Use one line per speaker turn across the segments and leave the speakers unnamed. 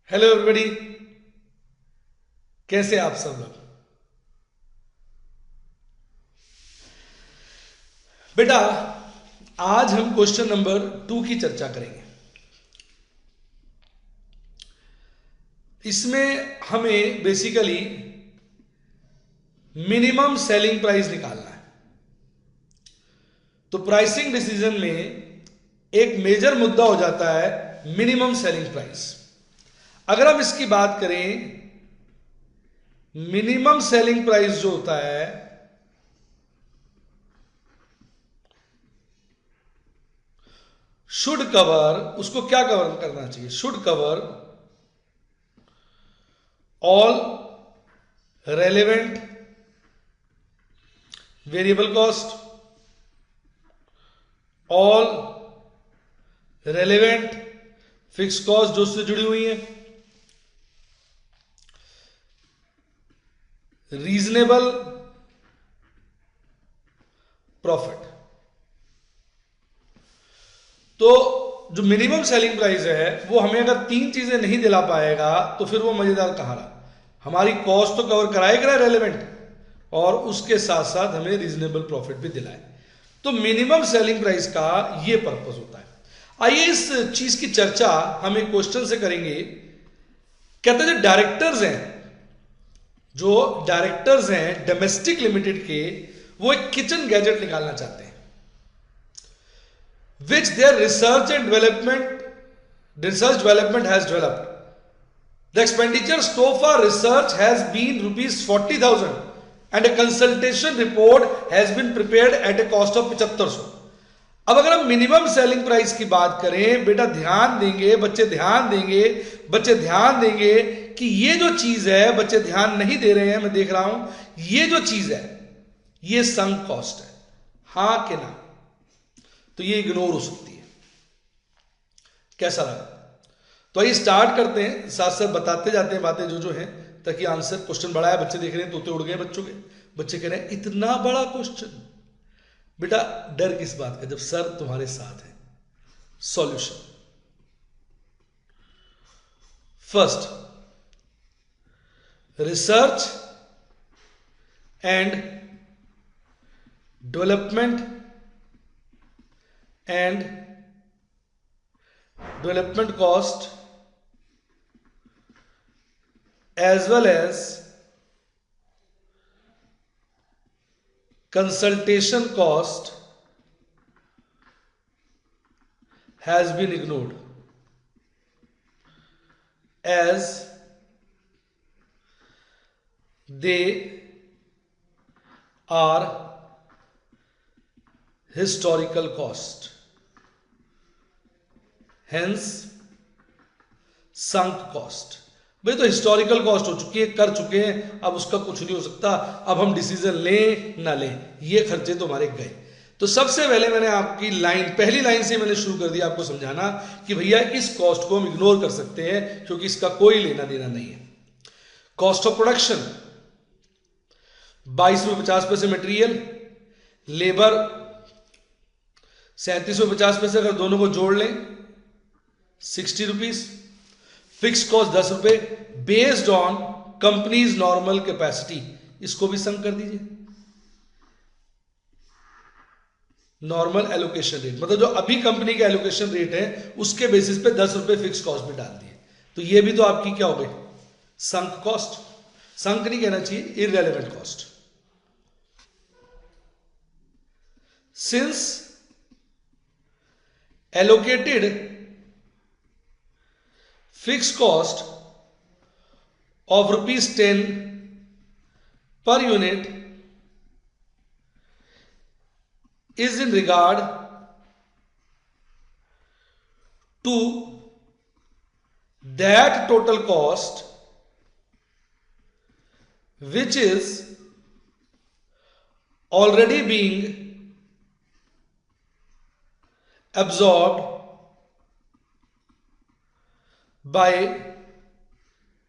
Hello everybody, कैसे आप सब लोग। बेटा, आज हम क्वेश्चन नंबर 2 की चर्चा करेंगे। इसमें हमें बेसिकली मिनिमम सेलिंग प्राइस निकालना है। तो प्राइसिंग डिसीजन में एक मेजर मुद्दा हो जाता है मिनिमम सेलिंग प्राइस। अगर हम इसकी बात करें, मिनिमम सेलिंग प्राइस जो होता है शुड कवर, उसको क्या कवर करना चाहिए? Should cover all relevant variable cost, all relevant fix cost जो उससे जुड़ी हुई है, रीजनेबल प्रॉफिट। तो जो मिनिमम सेलिंग प्राइस है वो हमें अगर 3 चीजें नहीं दिला पाएगा तो फिर वो मजेदार कहां रहा। हमारी कॉस्ट तो कवर कराए रेलेवेंट, और उसके साथ साथ हमें रीजनेबल प्रॉफिट भी दिलाए। तो मिनिमम सेलिंग प्राइस का ये पर्पस होता है। आइए इस चीज की चर्चा हम एक क्वेश्चन से करेंगे। कहते हैं जो डायरेक्टर्स हैं डोमेस्टिक लिमिटेड के, वो एक किचन गैजेट निकालना चाहते हैं which their research development has developed. The expenditure so far research has been rupees 40,000 and a consultation report has been prepared at a cost of 7500। अब अगर हम मिनिमम सेलिंग प्राइस की बात करें, बेटा ध्यान देंगे, बच्चे ध्यान देंगे कि ये जो चीज है, बच्चे ध्यान नहीं दे रहे हैं, मैं देख रहा हूं, ये जो चीज है ये संक कॉस्ट है। हां कि ना? तो ये इग्नोर हो सकती है। कैसा लगा? तो आइए स्टार्ट करते हैं, साथ साथ बताते जाते हैं बातें जो हैं, ताकि आंसर क्वेश्चन बड़ा है, बच्चे देख रहे हैं, तोते उड़ गए बच्चों के। बच्चे कह रहे हैं इतना बड़ा क्वेश्चन। बेटा डर किस बात का जब सर तुम्हारे साथ है। Solution first, research and development cost as well as consultation cost has been ignored as they are historical cost, hence sunk cost। भाई तो हिस्टोरिकल कॉस्ट हो चुकी है, कर चुके हैं, अब उसका कुछ नहीं हो सकता। अब हम डिसीजन लें ना लें, ये खर्चे तो हमारे गए। तो सबसे पहले मैंने आपकी पहली लाइन से मैंने शुरू कर दिया आपको समझाना कि भैया इस कॉस्ट को हम इग्नोर कर सकते हैं क्योंकि इसका कोई लेना देना नहीं है। Cost of production 22.50 material, labour 37.50, अगर दोनों को जोड़ लें 60 रुपीज, फिक्स कॉस्ट 10 रुपए, based on companies normal capacity. इसको भी सम कर दीजिए। नॉर्मल एलोकेशन रेट मतलब जो अभी कंपनी का एलोकेशन रेट है उसके बेसिस पे 10 रुपए फिक्स कॉस्ट में डाल दिए। तो ये भी तो आपकी क्या हो गई? Sunk cost. संक नहीं कहना चाहिए, irrelevant cost. Since allocated fixed cost of rupees 10 per unit is in regard to that total cost which is already being absorbed by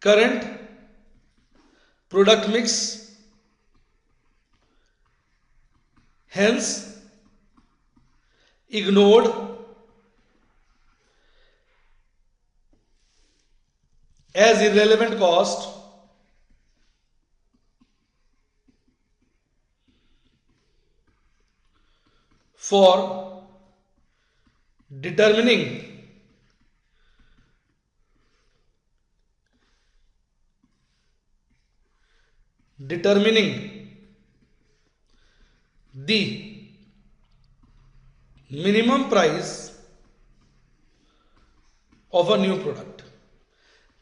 current product mix hence ignored as irrelevant cost for determining the minimum price of a new product.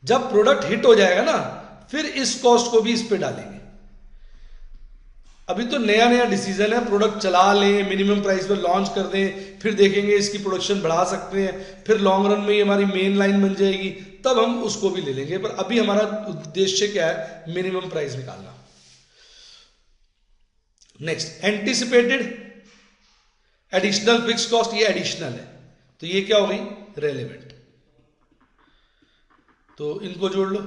जब product hit हो जाएगा ना, फिर इस cost को भी इस पे डालेंगे. अभी तो नया नया डिसीजन है, प्रोडक्ट चला लें, मिनिमम प्राइस पर लॉन्च कर दें, फिर देखेंगे इसकी प्रोडक्शन बढ़ा सकते हैं, फिर लॉन्ग रन में ये हमारी मेन लाइन बन जाएगी, तब हम उसको भी ले लेंगे. पर अभी हमारा उद्देश्य क्या है? मिनिमम प्राइस निकालना. Next, anticipated additional fix cost. ये एडिशनल है, तो ये क्या हो गई? रेलेवेंट. तो इनको जोड़ लो.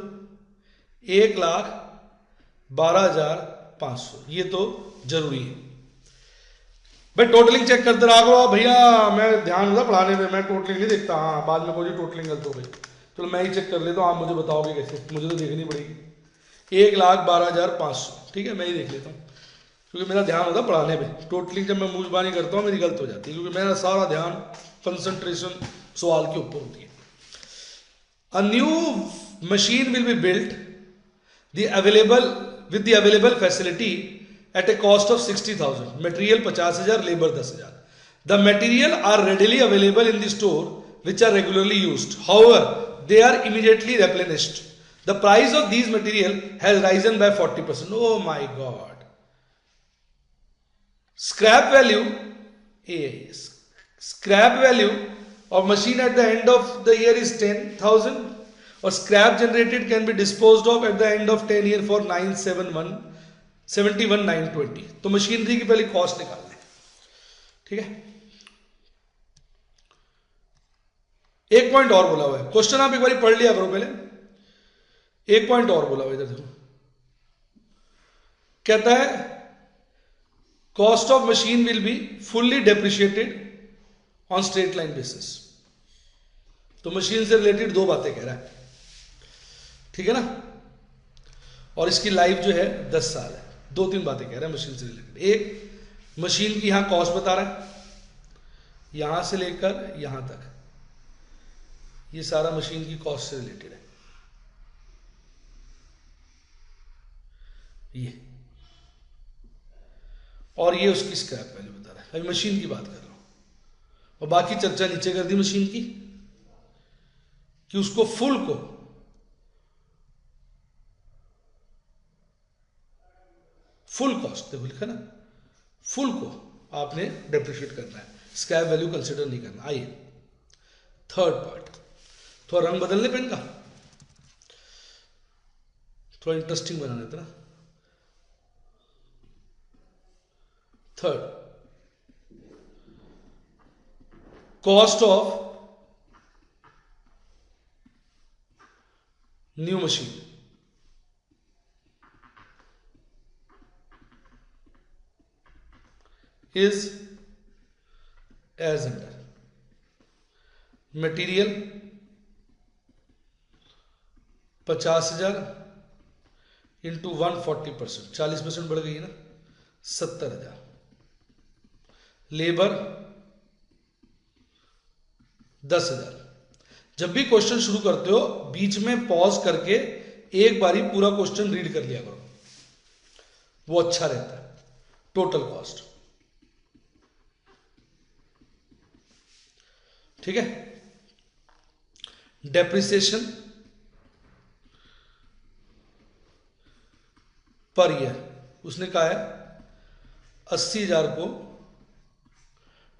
1,12,500, ये तो जरूरी है भाई. टोटलिंग चेक करते रहा करो भैया, मैं ध्यान होता पढ़ाने में, मैं टोटलिंग नहीं देखता. हाँ, बाद में कोई टोटलिंग गलत हो गई, चलो मैं ही चेक कर लेता हूँ, आप मुझे बताओगे कैसे? मुझे तो देखनी पड़ेगी. 1,12,500, ठीक है, मैं ही देख लेता हूँ, क्योंकि मेरा ध्यान होता पढ़ाने में. टोटलिंग जब मैं मूजबानी करता हूँ मेरी गलत हो जाती है, क्योंकि मेरा सारा ध्यान, कंसंट्रेशन सवाल के ऊपर होती है. A new machine will be built with the available facility at a cost of 60,000. Material 50,000, labor 10,000. The material are readily available in the store which are regularly used. However, they are immediately replenished. The price of these material has risen by 40%. Oh my God. Scrap value of machine at the end of the year is 10,000, or scrap generated can be disposed of at the end of 10 year for 971,920. तो machinery की पहले cost निकालना है, ठीक है. एक point और बोला हुआ है, क्वेश्चन आप एक बार पढ़ लिया करो पहले. एक पॉइंट और बोला हुआ इधर देखो, कहता है cost of machine will be fully depreciated on straight line basis. तो मशीन से रिलेटेड दो बातें कह रहा है, ठीक है ना. और इसकी लाइफ जो है 10 साल है. दो तीन बातें कह रहा है मशीन से रिलेटेड. एक, मशीन की यहां कॉस्ट बता रहा है, यहां से लेकर यहां तक, ये सारा मशीन की कॉस्ट से रिलेटेड है. ये और ये उसकी स्क्रैप वैल्यू बता रहा है. अभी मशीन की बात कर रहा हूं, और बाकी चर्चा नीचे कर दी मशीन की, कि उसको फुल कॉस्ट देखो लिखा ना, फुल को आपने डेप्रिशिएट करना है, स्क्रैप वैल्यू कंसिडर नहीं करना. आइए थर्ड पार्ट, थोड़ा रंग बदलने पेन का, थोड़ा इंटरेस्टिंग बनाना था ना. Third, cost of new machine is as under. Material 50,000 into 140%, 40% बढ़ गई है ना, 70,000. लेबर 10,000. जब भी क्वेश्चन शुरू करते हो बीच में पॉज करके एक बारी पूरा क्वेश्चन रीड कर लिया करो, वो अच्छा रहता है. टोटल कॉस्ट, ठीक है. डेप्रिसिएशन पर ईयर उसने कहा है 80,000 को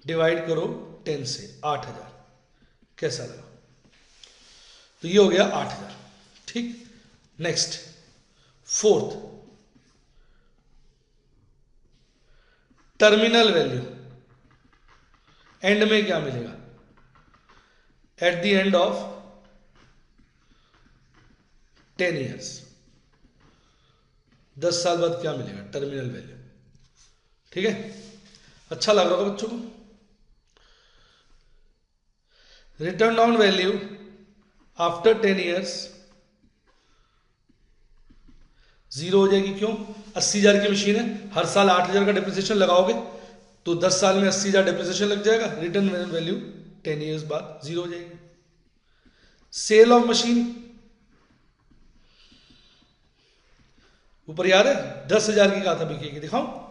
डिवाइड करो 10 से, 8,000. कैसा लगा? तो ये हो गया 8,000, ठीक. Next, fourth, terminal value. And में क्या मिलेगा? At the end of 10 years, 10 साल बाद क्या मिलेगा? टर्मिनल वैल्यू, ठीक है. अच्छा लग रहा होगा बच्चों को। Return on value after 10 years 0 हो जाएगी। क्यों? 80,000 की मशीन है, हर साल 8,000 का डिप्रिसिएशन लगाओगे तो 10 साल में 80,000 डिप्रिसिएशन लग जाएगा। रिटर्न वैल्यू 10 ईयर्स बाद 0 हो जाएगी। सेल ऑफ मशीन, ऊपर याद है 10,000 की कहा था बिकेगी, दिखाओ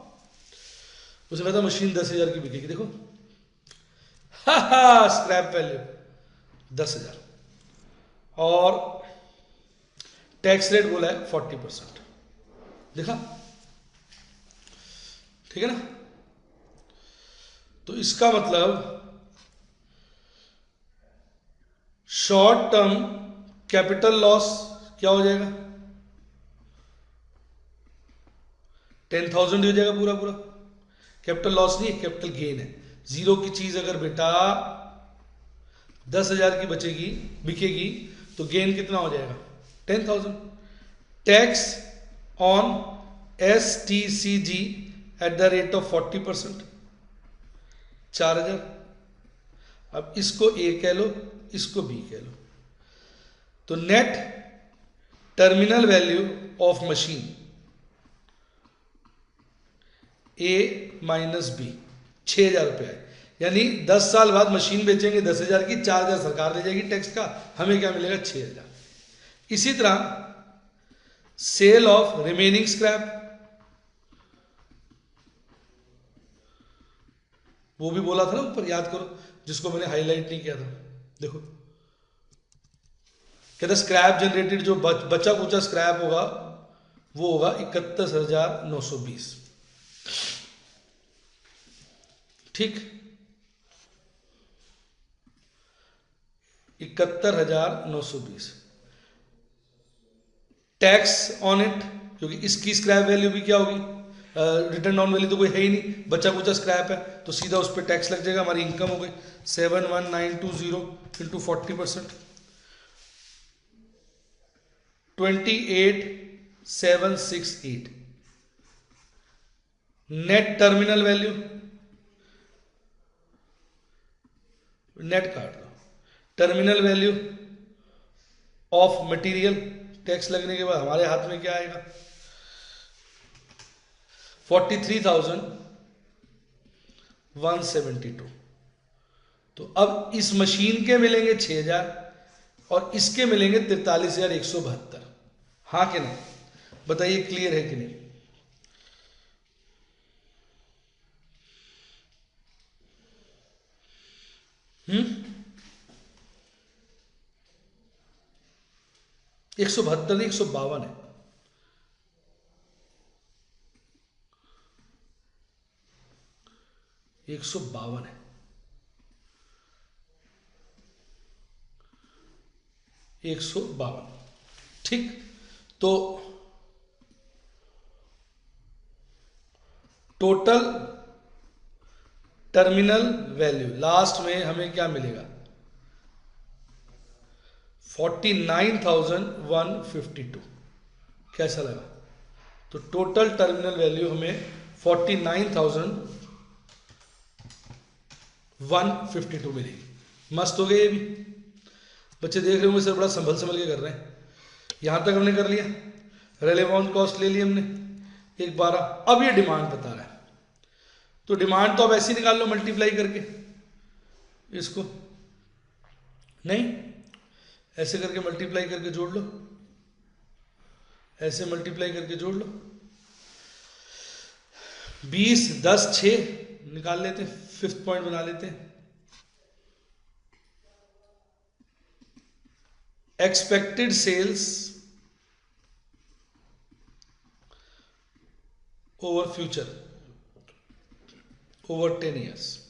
उसे कहा था मशीन 10,000 की बिकेगी, देखो स्क्रैप वैल्यू 10,000 और टैक्स रेट बोला है 40%, देखा? ठीक है ना? तो इसका मतलब शॉर्ट टर्म कैपिटल लॉस क्या हो जाएगा? 10,000 हो जाएगा पूरा पूरा। कैपिटल लॉस नहीं है, कैपिटल गेन है। 0 की चीज अगर बेटा 10,000 की बचेगी बिकेगी तो गेन कितना हो जाएगा? 10,000। Tax on STCG at the rate of 40%, 4,000। अब इसको A कह लो, इसको B कह लो, तो net terminal value of machine A minus B 6,000 रुपया है। यानी 10 साल बाद मशीन बेचेंगे 10,000 की, 4,000 सरकार ले जाएगी टैक्स का, हमें क्या मिलेगा? 6,000। इसी तरह सेल ऑफ रिमेनिंग स्क्रैप, वो भी बोला था ना ऊपर, याद करो, जिसको मैंने हाईलाइट नहीं किया था। देखो कहते स्क्रैप जनरेटेड, जो बचा कुचा स्क्रैप होगा वो होगा 31,920। ठीक, 71,920। टैक्स ऑन इट, क्योंकि इसकी स्क्रैप वैल्यू भी क्या होगी? रिटर्न ऑन वैल्यू तो कोई है ही नहीं, बचा कुचा स्क्रैप है, तो सीधा उस पर टैक्स लग जाएगा। हमारी इनकम हो गई 71920 into 40%, 28,768। Net terminal value, net काट दो, terminal value of material, tax लगने के बाद हमारे हाथ में क्या आएगा? 43,172। तो अब इस मशीन के मिलेंगे 6,000 और इसके मिलेंगे 43,172। हाँ कि नहीं? बताइए क्लियर है कि नहीं? 172 नहीं, 152 है। एक सौ बावन है, 152। ठीक, तो टोटल टर्मिनल वैल्यू लास्ट में हमें क्या मिलेगा? 49,152। कैसा लगा? तो टोटल टर्मिनल वैल्यू हमें 49,152 मिलेगी। मस्त हो गई ये भी। बच्चे देख रहे होंगे सर बड़ा संभल संभल के कर रहे हैं। यहां तक हमने कर लिया, रेलेवेंट कॉस्ट ले ली हमने 1,12। अब ये डिमांड बता रहा है, तो डिमांड तो अब ऐसे ही निकाल लो मल्टीप्लाई करके, इसको नहीं ऐसे करके मल्टीप्लाई करके जोड़ लो, ऐसे मल्टीप्लाई करके जोड़ लो। 20, 10, 6 निकाल लेते हैं, फिफ्थ पॉइंट बना लेते हैं। Expected sales over future over 10 years.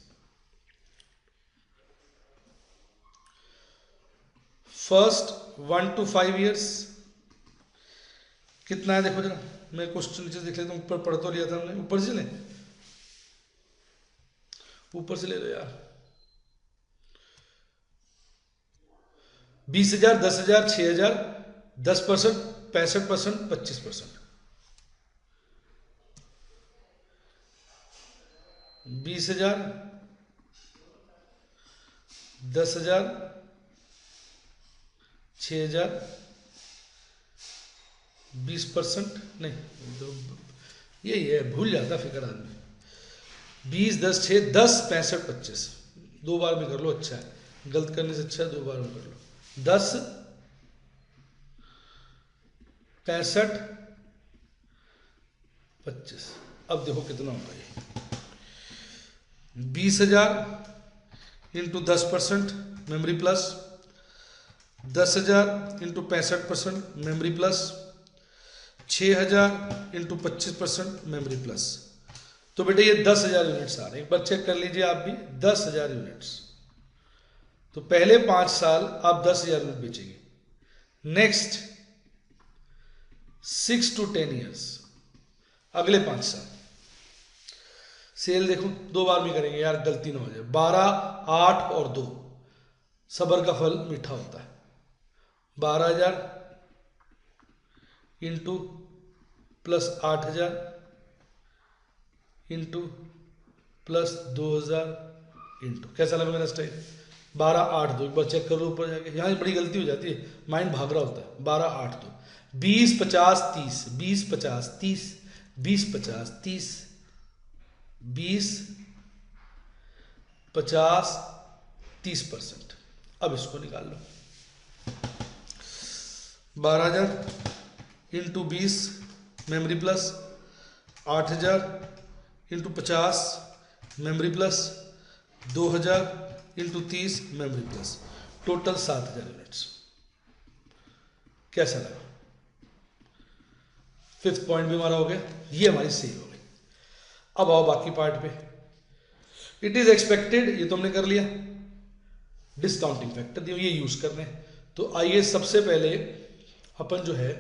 First 1 to 5 years कितना है? देखो जरा, मैं क्वेश्चन नीचे देख लेता हूँ, ऊपर पढ़ तो लिया था हमने, ऊपर से ले, ऊपर से ले लो यार। 20,000, 10,000, 6,000, 10%, 65%, 25%। 20,000, 10,000, 6,000, 20%, नहीं तो यही है, भूल जाता फिक्र आदमी। 20, 10, 6, 10, 65, 25, 2 बार में कर लो, अच्छा है, गलत करने से अच्छा है 2 बार में कर लो। 10, 65, 25। अब देखो कितना होगा ये। 20,000 into 10% memory plus, 10,000 into 65% memory plus, 6,000 into 25% memory plus. तो बेटे ये 10,000 यूनिट्स आ रहे हैं। एक बार चेक कर लीजिए आप भी, 10,000 यूनिट्स। तो पहले 5 साल आप 10,000 यूनिट बेचेंगे। नेक्स्ट 6 to 10 ईयर्स, अगले 5 साल सेल देखो 2 बार में करेंगे यार, गलती ना हो जाए। 12, 8 और 2, सबर का फल मीठा होता है। 12,000 into plus 8,000 into plus 2,000 into, कैसा लगा मेरा स्टाइल? 12, 8, 2, एक बार चेक कर लो ऊपर जाके, यहाँ बड़ी गलती हो जाती है, माइंड भाग रहा होता है। 12, 8, 2, 20, 50, 30, 20, 50, 30, 20, 50, 30, 20, 50, 30%। अब इसको निकाल लो। 12,000 into 20 memory plus, 8,000 into 50 memory plus, 2,000 into 30 memory plus, total 7,000 units. कैसा लगा? 5th पॉइंट भी हमारा हो गया, ये हमारी सेल हो गई। अब आओ बाकी पार्ट पे। इट इज एक्सपेक्टेड, ये तो हमने कर लिया। डिस्काउंटिंग फैक्टर ये यूज करने। तो आइए सबसे पहले अपन जो है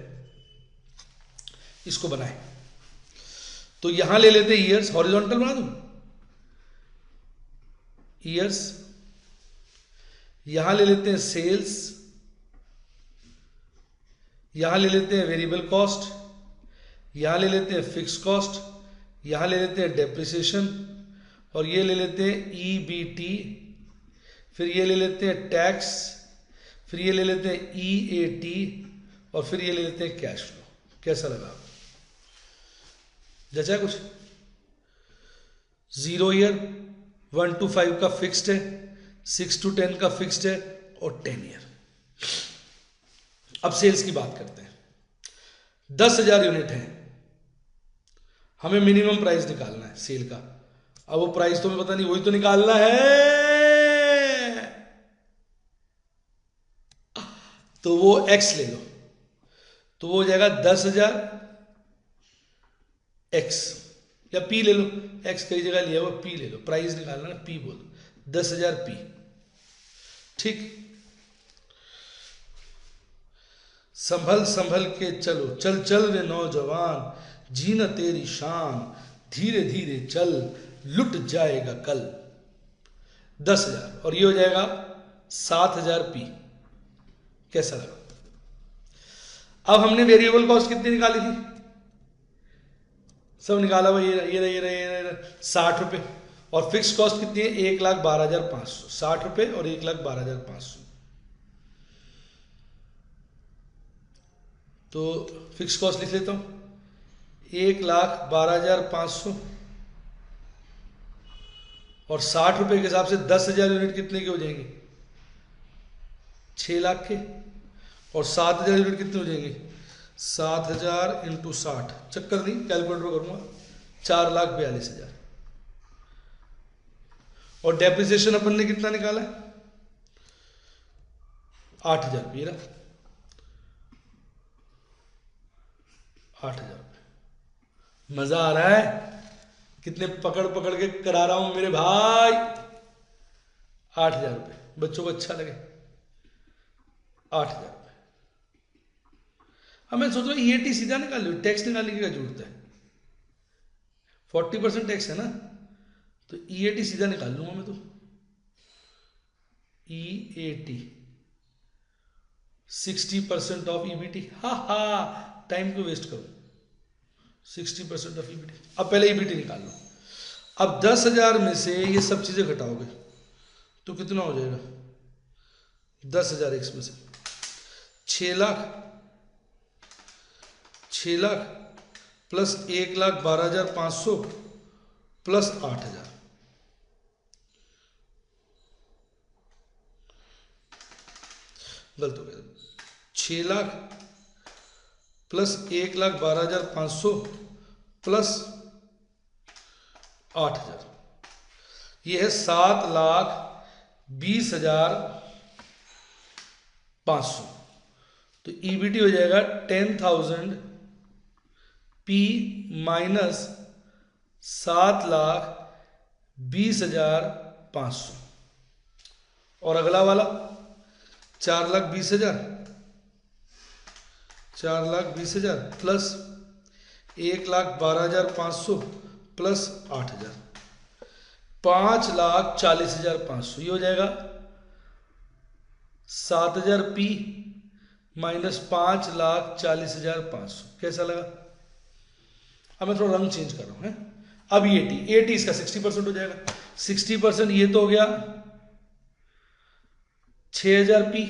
इसको बनाए। तो यहां ले लेते हैं ईयर्स, हॉरिजॉन्टल बना दूं, ईयर्स। यहां ले लेते हैं सेल्स, यहां ले लेते हैं वेरिएबल कॉस्ट, यहां ले लेते हैं फिक्स कॉस्ट, यहां ले लेते हैं डेप्रिसिएशन, और ये ले लेते हैं ईबीटी, फिर ये ले लेते हैं टैक्स, फिर ये ले लेते हैं ईएटी, और फिर ये ले लेते हैं कैश फ्लो। कैसा लगा? जचा कुछ? 0 ईयर, 1 to 5 का फिक्स्ड है, 6 to 10 का फिक्स्ड है, और 10 ईयर। अब सेल्स की बात करते हैं। 10,000 यूनिट है, हमें मिनिमम प्राइस निकालना है सेल का। अब वो प्राइस तो हमें पता नहीं, वही तो निकालना है। तो वो एक्स ले लो, तो वो हो जाएगा 10,000 एक्स, या पी ले लो, एक्स कई जगह लिया हुआ, पी ले लो, प्राइस निकालना है, पी बोल, 10,000 पी। ठीक, संभल संभल के चलो, चल चल रे नौजवान, जीना तेरी शान, धीरे धीरे चल, लुट जाएगा कल। 10,000, और ये हो जाएगा 7,000 पी। कैसा लगा? अब हमने वेरिएबल कॉस्ट कितनी निकाली थी? सब निकाला हुआ, ये 60 रुपये। और फिक्स कॉस्ट कितनी है? 1,12,500। 60 रुपये और 1,12,500। तो फिक्स कॉस्ट लिख लेता हूं, 1,12,500, और 60 रुपये के हिसाब से 10,000 यूनिट कितने के हो जाएंगे? 6 लाख के। और 7,000 यूनिट कितने हो जाएंगे? 7,000 इंटू 60, चक्कर नहीं, कैलकुलेटर करूंगा, 4,42,000। और डेप्रिसिएशन अपन ने कितना निकाला है? 8,000 रुपये ना, 8,000 रुपये। मजा आ रहा है? कितने पकड़ पकड़ के करा रहा हूं मेरे भाई। 8,000 रुपये, बच्चों को अच्छा लगे। 8,000 रुपये। अब मैं सोच रहा हूँ ईएटी सीधा निकाल लो, टैक्स निकालने की क्या जरूरत है? 40% टैक्स है ना, तो ईएटी सीधा निकाल लूंगा मैं तो। EAT 60% of EBT. हा हा, टाइम को वेस्ट करो। 60% ऑफ ईबीटी। अब पहले ईबीटी निकाल लो। अब 10,000 में से ये सब चीजें घटाओगे तो कितना हो जाएगा? 10,000 x में से 6 लाख, 6 लाख प्लस 1,12,500 प्लस 8,000, गलत हो गया। 6 लाख प्लस 1,12,500 प्लस 8,000, ये है 7,20,500। तो ईबीटी हो जाएगा 10,000 पी माइनस 7,20,500। और अगला वाला 4,20,000, 4,20,000 प्लस 1,12,500 प्लस 8,000, 5,40,500। ये हो जाएगा 7,000 पी माइनस 5,40,500। कैसा लगा? अब मैं थोड़ा रंग चेंज कर रहा हूं। अब ये टी इसका 60% हो जाएगा। 60% ये तो हो गया 6,000 पी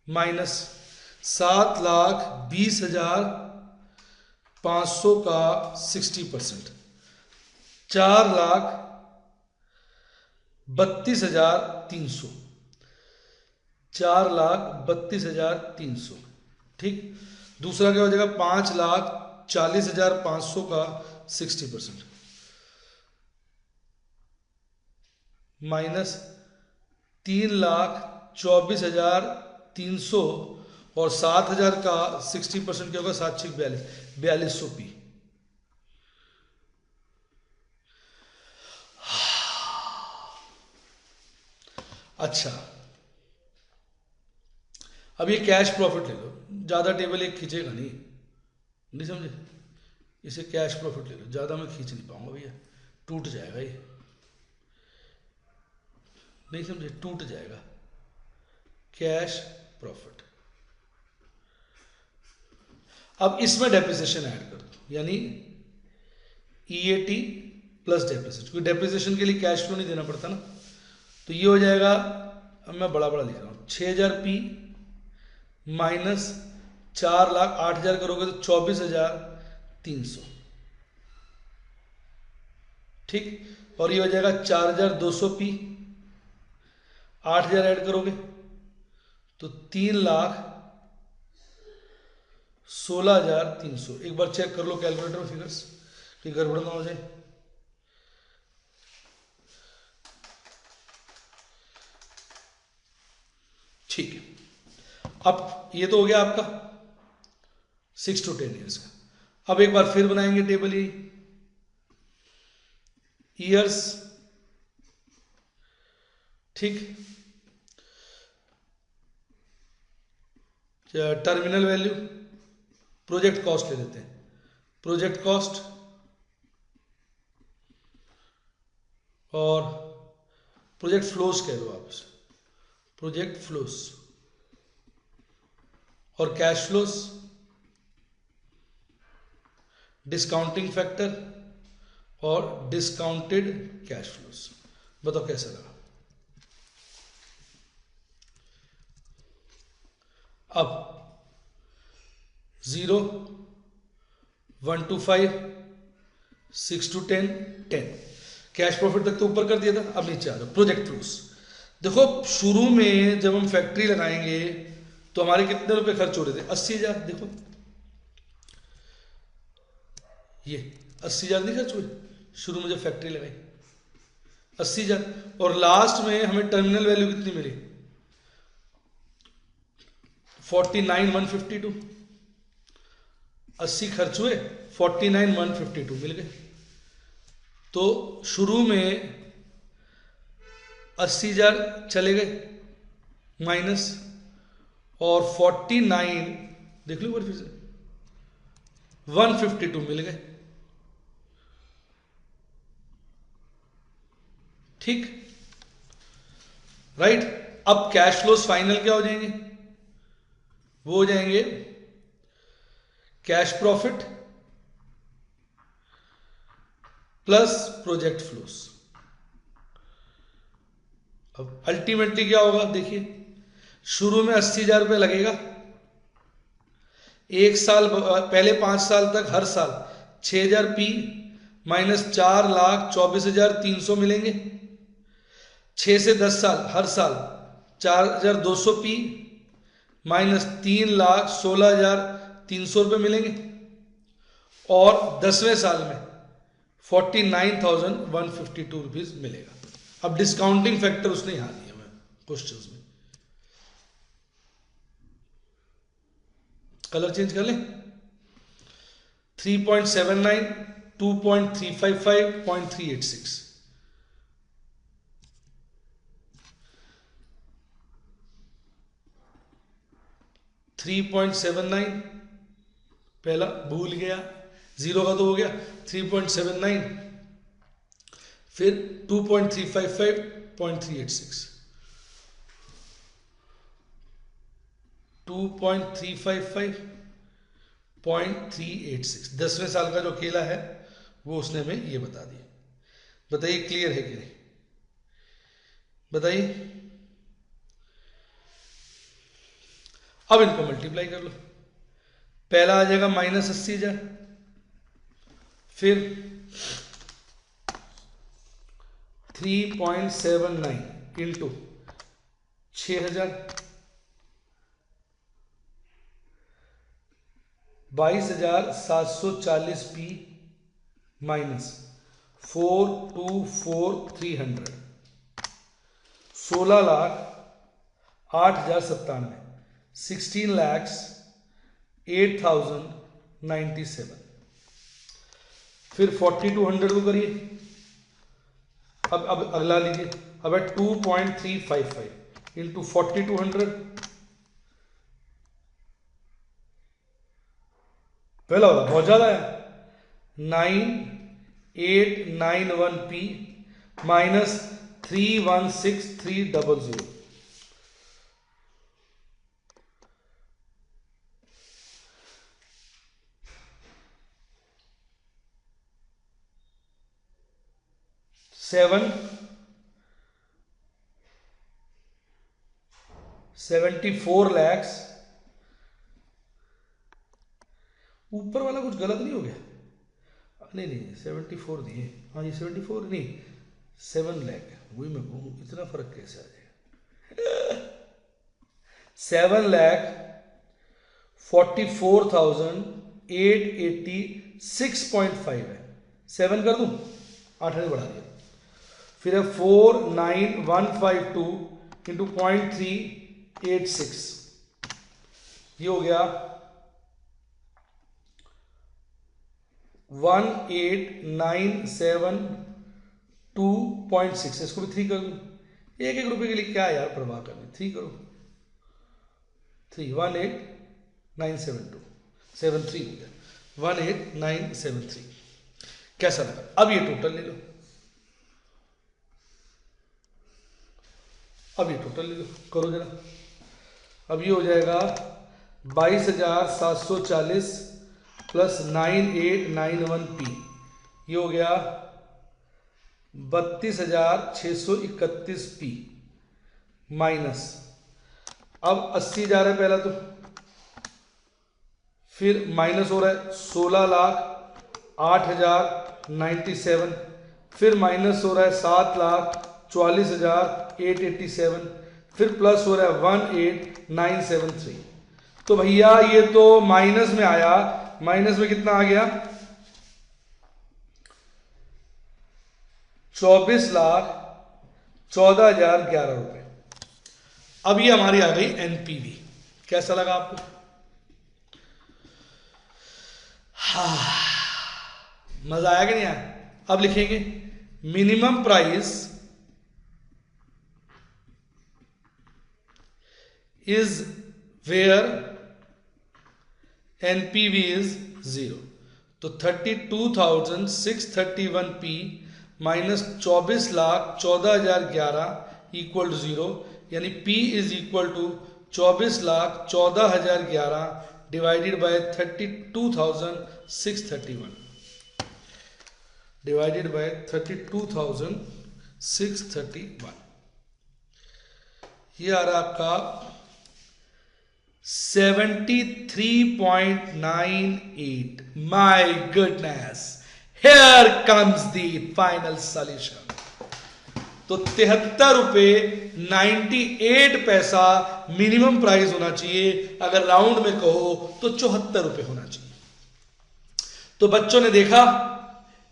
माइनस 7,20,500 का 60%, 4,32,300, 4,32,300। ठीक। दूसरा क्या हो जाएगा? 5,40,500 का 60% माइनस 3,24,300 और 7,000 का 60% क्या होगा? 7,42,42, 4,200 पी। अच्छा, अब ये कैश प्रॉफिट ले लो। ज्यादा टेबल एक खींचेगा नहीं समझे? इसे कैश प्रॉफिट ले लो, ज्यादा मैं खींच नहीं पाऊंगा भैया, टूट जाएगा ये, नहीं समझे? टूट जाएगा। Cash profit. अब इसमें डेप्रिसिएशन ऐड कर दो, यानी ईएटी प्लस डेप्रिसिएशन, क्योंकि डेप्रिसिएशन के लिए कैश फ्लो नहीं देना पड़ता ना। तो ये हो जाएगा, अब मैं बड़ा बड़ा लिख रहा हूं, 6,000 पी माइनस 4,00,000, 8,000 करोगे तो 24,300। ठीक। और ये हो जाएगा 4,200 पी, 8,000 ऐड करोगे तो 3,16,300। एक बार चेक कर लो कैलकुलेटर में फिगर्स, कि गड़बड़ ना हो जाए। ठीक है। अब ये तो हो गया आपका 6 to 10 ईयर्स का। अब एक बार फिर बनाएंगे टेबल ये ईयर्स। ठीक। टर्मिनल वैल्यू, प्रोजेक्ट कॉस्ट ले लेते हैं। प्रोजेक्ट कॉस्ट और प्रोजेक्ट फ्लोस कह लो आप इसे, प्रोजेक्ट फ्लोस और कैश फ्लोस, डिस्काउंटिंग फैक्टर और डिस्काउंटेड कैश फ्लोस। बताओ कैसा लगा? अब 0, 1 to 5, 6 to 10, 10। कैश प्रॉफिट तक तो ऊपर कर दिया था, अब नीचे आ जाओ। Project flows. देखो शुरू में जब हम फैक्ट्री लगाएंगे तो हमारे कितने रुपए खर्च हो रहे थे? 80,000। देखो ये 80,000 नहीं खर्च हुए शुरू में जब फैक्ट्री लगाई, 80,000। और लास्ट में हमें टर्मिनल वैल्यू कितनी मिली? 49,152। 80 खर्च हुए, 49,152 मिल गए। तो शुरू में 80,000 चले गए माइनस, और 49 देख लो फिर से 152 मिल गए। ठीक, राइट। अब कैश फ्लोस फाइनल क्या हो जाएंगे? वो हो जाएंगे cash profit plus project flows. अब अल्टीमेटली क्या होगा देखिए, शुरू में 80,000 रुपये लगेगा, एक साल पहले 5 साल तक हर साल 6,000 पी माइनस 4,24,300 मिलेंगे। 6 से 10 साल हर साल 4,200 पी माइनस 3,16,300 रुपये मिलेंगे। और 10वें साल में 49,152 रुपीज मिलेगा। अब डिस्काउंटिंग फैक्टर उसने यहां दिया मैं क्वेश्चंस में, कलर चेंज कर लें। 3.79, 2.355, 0.386। थ्री 3.79 पहला भूल गया, जीरो का तो हो गया, 3.79, फिर 2.355, 0.386, 2.355, 0.386। 10वें साल का जो खेला है वो उसने हमें ये बता दिया। बताइए क्लियर है कि नहीं, बताइए। अब इनको मल्टीप्लाई कर लो, पहला आ जाएगा -80,000, फिर 3.79 इंटू 6,000, 22,740 पी माइनस 424,300, 16,08,097, 16,08,097। फिर 4,200 को करिए। अब अगला लीजिए, अब है 2.355 इंटू 4,200, पहला वाला बहुत ज्यादा है, 9,891 पी माइनस 316,300, $74 लाख। ऊपर वाला कुछ गलत नहीं हो गया? नहीं 74 दिए, हाँ ये 74 नहीं 7 लाख, वही मैं कहूँ इतना फर्क कैसे आ जाएगा। 7,44,886.5 है, 7 कर दूं, 8 ने बढ़ा दिया। फिर है 4,9,152 इंटू 0.386, ये हो गया 1,8,972.6। इसको भी 3 कर दूं, एक एक रुपए के लिए क्या यार परवाह करनी, 3 करो, 3 1,8,972 हो गया, 1,8,973। कैसा लगा? अब ये टोटल ले लो, अब ये टोटल ले लो, करो जरा। अब ये हो जाएगा 22,740 प्लस 9,891 पी, ये हो गया 32,631 पी माइनस, अब 80,000 है पहला तो, फिर माइनस हो रहा है 16,08,097, फिर माइनस हो रहा है 7,44,887, फिर प्लस हो रहा है 1,8,973। तो भैया ये तो माइनस में आया, माइनस में कितना आ गया? 24,14,011 रुपए। अब ये हमारी आ गई एनपीवी। कैसा लगा आपको? मजा आया कि नहीं आया? अब लिखेंगे minimum price is where NPV is 0। तो 32,631 पी माइनस 24,14,011 इक्वल टू 0, यानी P is equal to 24,14,011 divided by 32,631। Divided by 32,631, ये आ रहा आपका 73.98. My goodness, here comes the final solution. तो 73 रुपए 98 पैसा मिनिमम प्राइस होना चाहिए. अगर राउंड में कहो तो 74 रुपए होना चाहिए. तो बच्चों ने देखा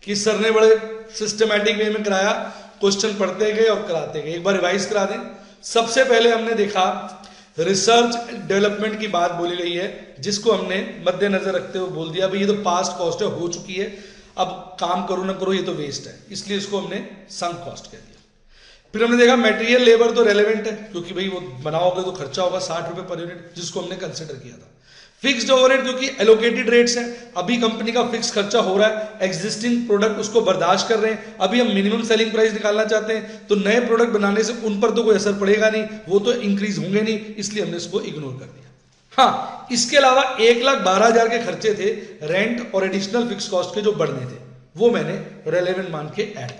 कि सर ने बड़े सिस्टमैटिक वे में कराया, क्वेश्चन पढ़ते गए और कराते गए. एक बार रिवाइज करा दें. सबसे पहले हमने देखा रिसर्च डेवलपमेंट की बात बोली गई है, जिसको हमने मद्देनजर रखते हुए बोल दिया भाई ये तो पास्ट कॉस्ट है, हो चुकी है, अब काम करो ना करो ये तो वेस्ट है, इसलिए इसको हमने संक कॉस्ट कह दिया. फिर हमने देखा मटेरियल लेबर तो रेलेवेंट है, क्योंकि भाई वो बनाओगे तो खर्चा होगा 60 रुपए पर यूनिट, जिसको हमने कंसिडर किया था. फिक्स्ड ओवरहेड क्योंकि एलोकेटेड रेट्स हैं, अभी कंपनी का फिक्स खर्चा हो रहा है, एग्जिस्टिंग प्रोडक्ट उसको बर्दाश्त कर रहे हैं, अभी हम मिनिमम सेलिंग प्राइस निकालना चाहते हैं, तो नए प्रोडक्ट बनाने से उन पर तो कोई असर पड़ेगा नहीं, वो तो इंक्रीज होंगे नहीं, इसलिए हमने इसको इग्नोर कर दिया. हाँ, इसके अलावा 1,12,000 के खर्चे थे रेंट और एडिशनल फिक्स कॉस्ट के जो बढ़ने थे, वो मैंने रेलेवेंट मान के ऐड कर दिया.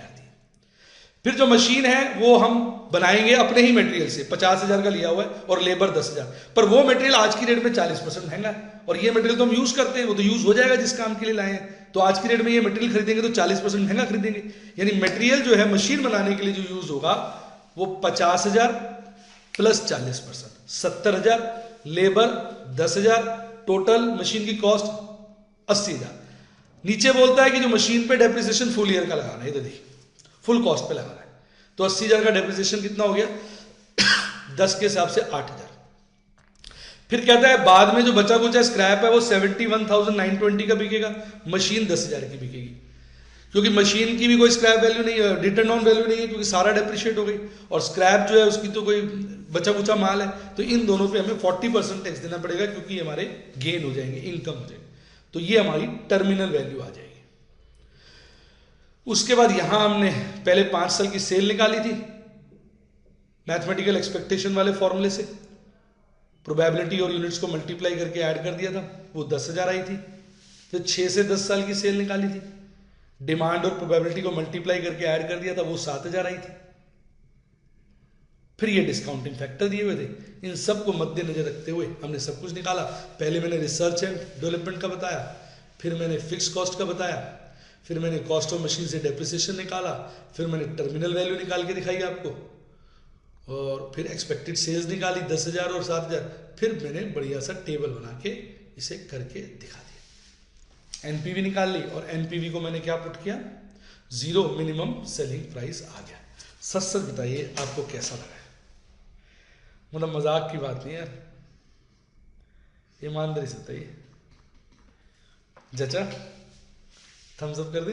फिर जो मशीन है वो हम बनाएंगे अपने ही मटेरियल से, 50,000 का लिया हुआ है और लेबर 10,000, पर वो मटेरियल आज की रेट में 40% महंगा है, और ये मटेरियल तो हम यूज करते हैं, वो तो यूज हो जाएगा जिस काम के लिए लाए हैं, तो आज की रेट में ये मटेरियल खरीदेंगे तो 40% महंगा खरीदेंगे. यानी मटेरियल जो है मशीन बनाने के लिए जो यूज होगा वो 50,000 प्लस 40%, 70,000, लेबर 10,000, टोटल मशीन की कॉस्ट 80,000. नीचे बोलता है कि जो मशीन पे डेप्रिसिएशन फुल ईयर का लगाना है, इधर देखिए फुल कॉस्ट पे लगाना है, तो 80,000 का डेप्रिसिएशन कितना हो गया 10 के हिसाब से 8,000. फिर कहता है बाद में जो बचा कुचा स्क्रैप है वो 71,920 का बिकेगा, मशीन 10,000 की बिकेगी, क्योंकि मशीन की भी कोई स्क्रैप वैल्यू नहीं है, रिटर्न ऑन वैल्यू नहीं है, क्योंकि सारा डेप्रिशिएट हो गई, और स्क्रैप जो है उसकी तो कोई बचा कुचा माल है, तो इन दोनों पे हमें 40% टैक्स देना पड़ेगा, क्योंकि हमारे गेन हो जाएंगे, इनकम हो जाएगी, तो ये हमारी टर्मिनल वैल्यू आ जाएगी. उसके बाद यहां हमने पहले 5 साल की सेल निकाली थी मैथमेटिकल एक्सपेक्टेशन वाले फॉर्मूले से, प्रोबेबिलिटी और यूनिट्स को मल्टीप्लाई करके ऐड कर दिया था, वो 10,000 आई थी. फिर 6 से 10 साल की सेल निकाली थी, डिमांड और प्रोबेबिलिटी को मल्टीप्लाई करके ऐड कर दिया था, वो 7,000 आई थी. फिर ये डिस्काउंटिंग फैक्टर दिए हुए थे, इन सब को मद्देनजर रखते हुए हमने सब कुछ निकाला. पहले मैंने रिसर्च एंड डेवलपमेंट का बताया, फिर मैंने फिक्स कॉस्ट का बताया, फिर मैंने कॉस्ट ऑफ मशीन से डेप्रिसिएशन निकाला, फिर मैंने टर्मिनल वैल्यू निकाल के दिखाई आपको, और फिर एक्सपेक्टेड सेल्स निकाली 10,000 और 7,000. फिर मैंने बढ़िया सा टेबल बना के इसे करके दिखा दिया. एनपीवी निकाल ली, और एनपीवी को मैंने क्या पुट किया, जीरो मिनिमम सेलिंग प्राइस आ गया. सच सच बताइए आपको कैसा लगा है, मतलब मजाक की बात नहीं यार, ईमानदारी से बताइए. जचा थम्स अप कर दी.